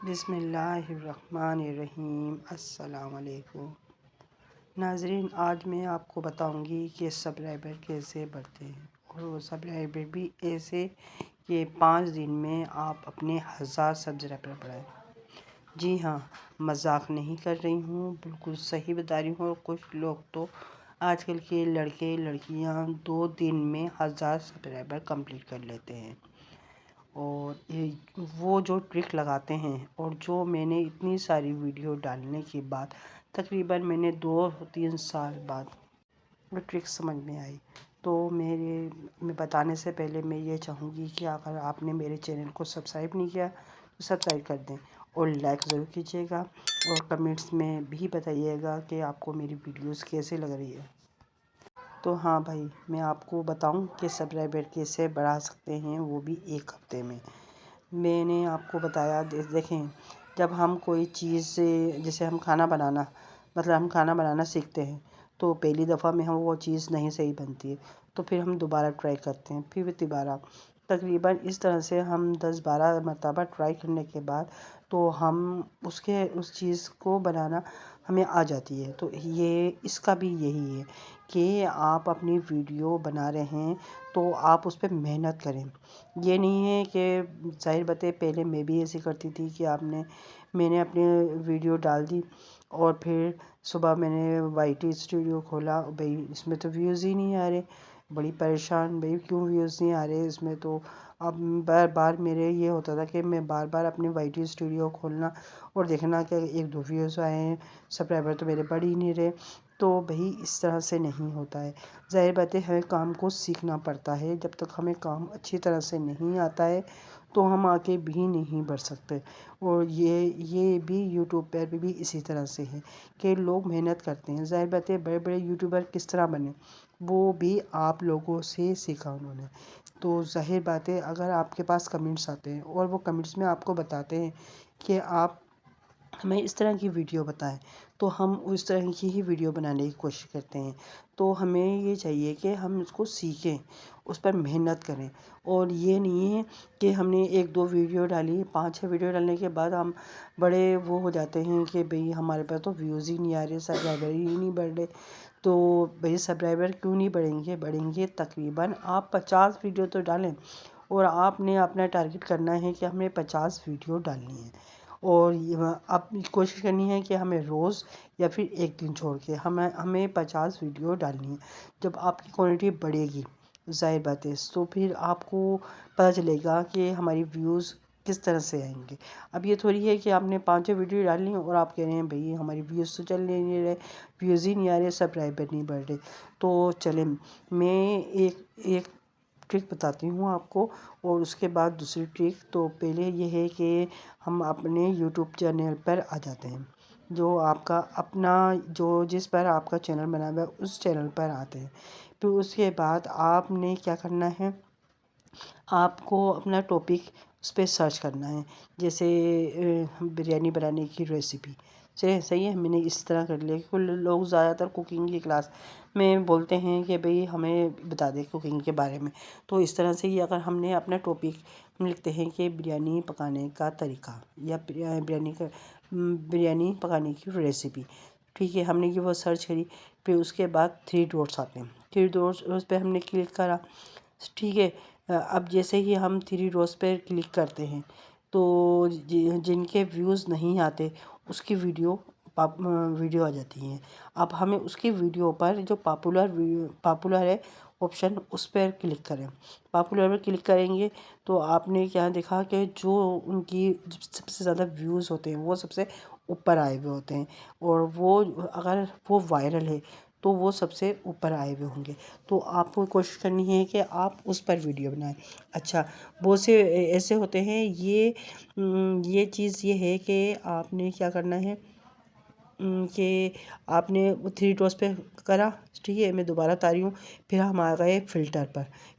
بسم اللہ الرحمن الرحیم۔ السلام علیکم ناظرین، آج میں آپ کو بتاؤں گی کہ سبسکرائبر کیسے بڑھتے ہیں، اور وہ سبسکرائبر بھی ایسے کہ 5 دن میں آپ اپنے 1000 سبسکرائبر بڑھائیں۔ جی ہاں، مذاق نہیں کر رہی ہوں، بالکل صحیح بتا رہی ہوں۔ اور کچھ لوگ تو آج کل کے لڑکے لڑکیاں 2 دن میں 1000 سبسکرائبر کمپلیٹ کر لیتے ہیں۔ اور وہ جو ٹرک لگاتے ہیں، اور جو میں نے اتنی ساری ویڈیو ڈالنے کے بعد تقریباً میں نے 2-3 سال بعد وہ ٹرک سمجھ میں آئی، تو میں بتانے سے پہلے میں یہ چاہوں گی کہ اگر آپ نے میرے چینل کو سبسکرائب نہیں کیا تو سبسکرائب کر دیں، اور لائک ضرور کیجیے گا، اور کمنٹس میں بھی بتائیے گا کہ آپ کو میری ویڈیوز کیسے لگ رہی ہے۔ تو ہاں بھائی، میں آپ کو بتاؤں کہ سبسکرائبر کیسے بڑھا سکتے ہیں، وہ بھی 1 ہفتے میں۔ میں نے آپ کو بتایا، دیکھیں، جب ہم کوئی چیز جیسے ہم کھانا بنانا سیکھتے ہیں، تو پہلی دفعہ میں ہم وہ چیز نہیں صحیح بنتی ہے، تو پھر ہم دوبارہ ٹرائی کرتے ہیں، پھر دوبارہ تقریباً اس طرح سے ہم 10-12 مرتبہ ٹرائی کرنے کے بعد تو ہم اس چیز کو بنانا ہمیں آ جاتی ہے۔ تو اس کا بھی یہی ہے کہ آپ اپنی ویڈیو بنا رہے ہیں تو آپ اس پہ محنت کریں۔ یہ نہیں ہے کہ ظاہر بات ہے، پہلے میں بھی ایسے کرتی تھی کہ میں نے اپنی ویڈیو ڈال دی، اور پھر صبح میں نے وائی ٹی اسٹوڈیو کھولا، بھئی اس میں تو ویوز ہی نہیں آ رہے، بڑی پریشان، بھئی کیوں ویوز نہیں آ رہے اس میں؟ تو اب بار میرے یہ ہوتا تھا کہ میں بار اپنے وائی ٹی اسٹوڈیو کھولنا اور دیکھنا کہ 1-2 ویوز آئے ہیں، سبسکرائبر تو میرے بڑھ ہی نہیں رہے۔ تو بھئی اس طرح سے نہیں ہوتا ہے، ظاہر بات ہے، ہمیں کام کو سیکھنا پڑتا ہے۔ جب تک ہمیں کام اچھی طرح سے نہیں آتا ہے تو ہم آگے بھی نہیں بڑھ سکتے۔ اور یہ بھی یوٹیوب پر بھی اسی طرح سے ہے کہ لوگ محنت کرتے ہیں۔ ظاہر بات ہے، بڑے بڑے یوٹیوبر کس طرح بنے، وہ بھی آپ لوگوں سے سیکھا انہوں نے۔ تو ظاہر بات ہے، اگر آپ کے پاس کمنٹس آتے ہیں اور وہ کمنٹس میں آپ کو بتاتے ہیں کہ آپ ہمیں اس طرح کی ویڈیو بتائیں، تو ہم اس طرح کی ہی ویڈیو بنانے کی کوشش کرتے ہیں۔ تو ہمیں یہ چاہیے کہ ہم اس کو سیکھیں، اس پر محنت کریں، اور یہ نہیں ہے کہ ہم نے 1-2 ویڈیو ڈالی، 5-6 ویڈیو ڈالنے کے بعد ہم بڑے وہ ہو جاتے ہیں کہ بھئی ہمارے پاس تو ویوز ہی نہیں آ رہے، سبسکرائبر ہی نہیں بڑھ رہے۔ تو بھئی سبسکرائبر کیوں نہیں بڑھیں گے؟ تقریباً آپ 50 ویڈیو تو ڈالیں، اور آپ نے اپنا ٹارگٹ کرنا ہے کہ ہم نے 50 ویڈیو ڈالنی ہے، اور اب کوشش کرنی ہے کہ ہمیں روز یا پھر 1 دن چھوڑ کے ہمیں 50 ویڈیو ڈالنی ہے۔ جب آپ کی کوانٹٹی بڑھے گی، ظاہر بات ہے، تو پھر آپ کو پتہ چلے گا کہ ہماری ویوز کس طرح سے آئیں گے۔ اب یہ تھوڑی ہے کہ آپ نے 5 ویڈیو ڈالنی ہے اور آپ کہہ رہے ہیں بھئی ہماری ویوز تو چل نہیں رہے، ویوز ہی نہیں آ رہے، سبسکرائبر نہیں بڑھ رہے۔ تو چلیں، میں ایک ٹرک بتاتی ہوں آپ کو، اور اس کے بعد دوسری ٹرک۔ تو پہلے یہ ہے کہ ہم اپنے یوٹیوب چینل پر آ جاتے ہیں، جو آپ کا اپنا جس پر آپ کا چینل بنا ہوا ہے اس چینل پر آتے ہیں۔ پھر اس کے بعد آپ نے کیا کرنا ہے، آپ کو اپنا ٹاپک اس پہ سرچ کرنا ہے، جیسے بریانی بنانے کی ریسیپی۔ صحیح ہے، میں نے اس طرح کر لیا کہ لوگ زیادہ تر کوکنگ کی کلاس میں بولتے ہیں کہ بھئی ہمیں بتا دیں کوکنگ کے بارے میں۔ تو اس طرح سے ہی اگر ہم نے اپنا ٹاپک لکھتے ہیں کہ بریانی پکانے کا طریقہ، یا بریانی پکانے کی ریسیپی، ٹھیک ہے، ہم نے وہ سرچ کری، پھر اس کے بعد 3 ڈاٹس آتے ہیں، 3 ڈاٹس پہ ہم نے کلک کرا، ٹھیک ہے۔ اب جیسے ہی ہم 3 ڈاٹس پہ کلک کرتے ہیں تو جن کے ویوز نہیں آتے اس کی ویڈیو آ جاتی ہیں۔ اب ہمیں اس کی ویڈیو پر جو پاپولر ہے آپشن، اس پر کلک کریں۔ پاپولر پر کلک کریں گے تو آپ نے کیا دیکھا کہ جو ان کی سب سے زیادہ ویوز ہوتے ہیں وہ سب سے اوپر آئے ہوئے ہوتے ہیں، اور اگر وہ وائرل ہے تو وہ سب سے اوپر آئے ہوئے ہوں گے۔ تو آپ کو کوشش کرنی ہے کہ آپ اس پر ویڈیو بنائیں۔ اچھا، بہت سے ایسے ہوتے ہیں، یہ چیز یہ ہے کہ آپ نے کیا کرنا ہے کہ آپ نے 3 ڈاٹس پہ کرا، ٹھیک ہے، میں دوبارہ بتا رہی ہوں، پھر ہم آ گئے فلٹر پر۔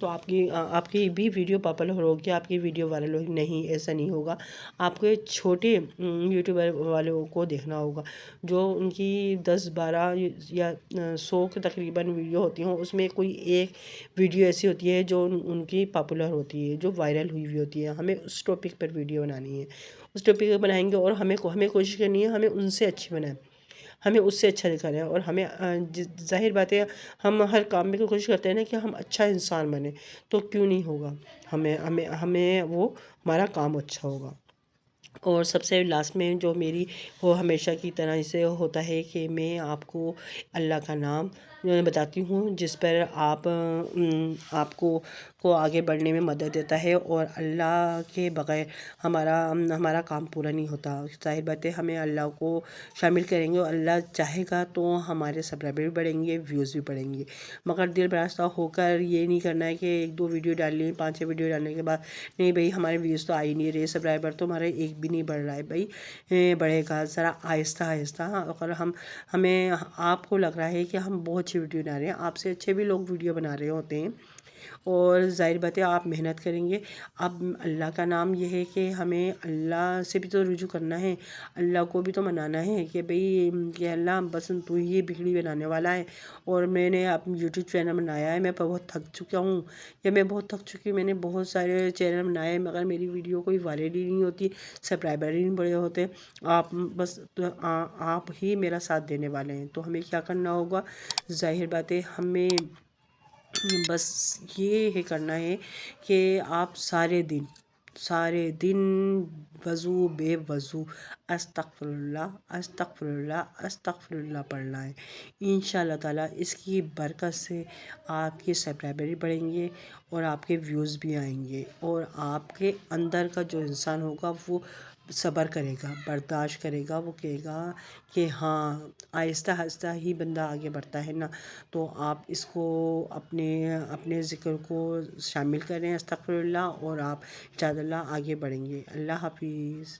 تو آپ کی بھی ویڈیو پاپولر ہوگی، آپ کی ویڈیو وائرل ہوگی. نہیں، ایسا نہیں ہوگا. آپ کو چھوٹے یوٹیوبر والوں کو دیکھنا ہوگا جو ان کی 10-12 یا 100 کے تقریباً ویڈیو ہوتی ہیں، اس میں کوئی ایک ویڈیو ایسی ہوتی ہے جو ان کی پاپولر ہوتی ہے، جو وائرل ہوئی ہوتی ہے. ہمیں اس ٹاپک پر ویڈیو بنانی ہے، اس ٹاپک پر بنائیں گے اور ہمیں کوشش کرنی ہے ہمیں ان سے اچھی بنائیں، ہمیں اس سے اچھا دکھانا ہے. اور ہمیں ظاہر بات ہے ہم ہر کام میں کوشش کرتے ہیں نا کہ ہم اچھا انسان بنیں، تو کیوں نہیں ہوگا، ہمیں وہ ہمارا کام اچھا ہوگا. اور سب سے لاسٹ میں جو میری وہ ہمیشہ کی طرح سے ہوتا ہے کہ میں آپ کو اللہ کا نام بتاتی ہوں جس پر آپ کو آگے بڑھنے میں مدد دیتا ہے. اور اللہ کے بغیر ہمارا کام پورا نہیں ہوتا. ظاہر بات ہے ہمیں اللہ کو شامل کریں گے اور اللہ چاہے گا تو ہمارے سبسکرائبر بھی بڑھیں گے، ویوز بھی بڑھیں گے. مگر دل براستہ ہو کر یہ نہیں کرنا ہے کہ 1-2 ویڈیو ڈال لی، 5-6 ویڈیو ڈالنے کے بعد نہیں بھائی ہمارے ویوز تو آ ہی نہیں رہے، سبسکرائبر تو ہمارا ایک بھی نہیں بڑھ رہا ہے. بھائی بڑھے گا ذرا آہستہ آہستہ. اگر ہمیں آپ کو لگ رہا ہے کہ ہم بہت اچھی ویڈیو بنا رہے ہیں، آپ سے اچھے بھی لوگ ویڈیو بنا رہے ہوتے ہیں، اور ظاہر بات ہے آپ محنت کریں گے. اب اللہ کا نام یہ ہے کہ ہمیں اللہ سے بھی تو رجوع کرنا ہے، اللہ کو بھی تو منانا ہے کہ بھئی کہ اللہ بس تو ہی بگڑی بنانے والا ہے. اور میں نے اپنا یوٹیوب چینل بنایا ہے، میں بہت تھک چکا ہوں یا میں بہت تھک چکی ہوں. میں نے بہت سارے چینل بنائے ہیں مگر میری ویڈیو کوئی وائرل ہی نہیں ہوتی، سبسکرائبر ہی نہیں بڑے ہوتے. آپ ہی میرا ساتھ دینے والے ہیں. تو ہمیں کیا کرنا ہوگا، ظاہر بات ہے ہمیں بس یہ ہے کرنا ہے کہ آپ سارے دن وضو بے وضو استغفر اللہ استغفر اللہ استغفر اللہ پڑھنا ہے. انشاءاللہ تعالیٰ اس کی برکت سے آپ کے سبسکرائبر بھی بڑھیں گے اور آپ کے ویوز بھی آئیں گے. اور آپ کے اندر کا جو انسان ہوگا وہ صبر کرے گا، برداشت کرے گا، وہ کہے گا کہ ہاں آہستہ آہستہ ہی بندہ آگے بڑھتا ہے نا. تو آپ اس کو اپنے ذکر کو شامل کریں استغفر اللہ، اور آپ انشاءاللہ آگے بڑھیں گے. اللہ حافظ.